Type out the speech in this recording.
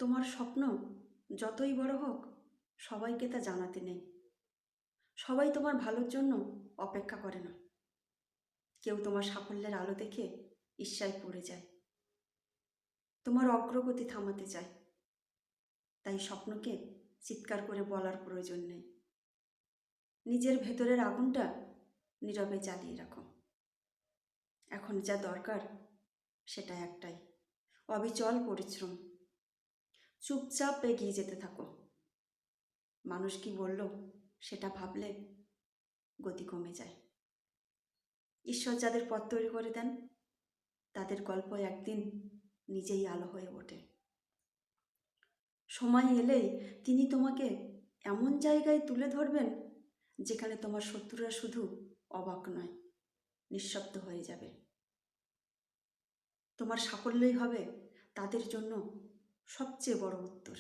তোমার স্বপ্ন যতই বড় হোক, সবাইকে তা জানাতে নেই। সবাই তোমার ভালোর জন্য অপেক্ষা করে না। কেউ তোমার সাফল্যের আলো দেখে ঈর্ষায় পড়ে যায়, তোমার অগ্রগতি থামাতে চায়। তাই স্বপ্নকে চিৎকার করে বলার প্রয়োজন নেই। নিজের ভেতরের আগুনটা নীরবে জ্বালিয়ে রাখো। এখন যা দরকার সেটা একটাই, অবিচল পরিশ্রম। চুপচাপ এগিয়ে যেতে থাকো। মানুষ কি বলল সেটা ভাবলে গতি কমে যায়। ঈশ্বর যাদের পথ তৈরি করে দেন, তাদের গল্প একদিন নিজেই আলো হয়ে ওঠে। সময় এলেই তিনি তোমাকে এমন জায়গায় তুলে ধরবেন যেখানে তোমার শত্রুরা শুধু অবাক নয়, নিঃশব্দ হয়ে যাবে। তোমার সাফল্যই হবে তাদের জন্য সবচেয়ে বড় উত্তর।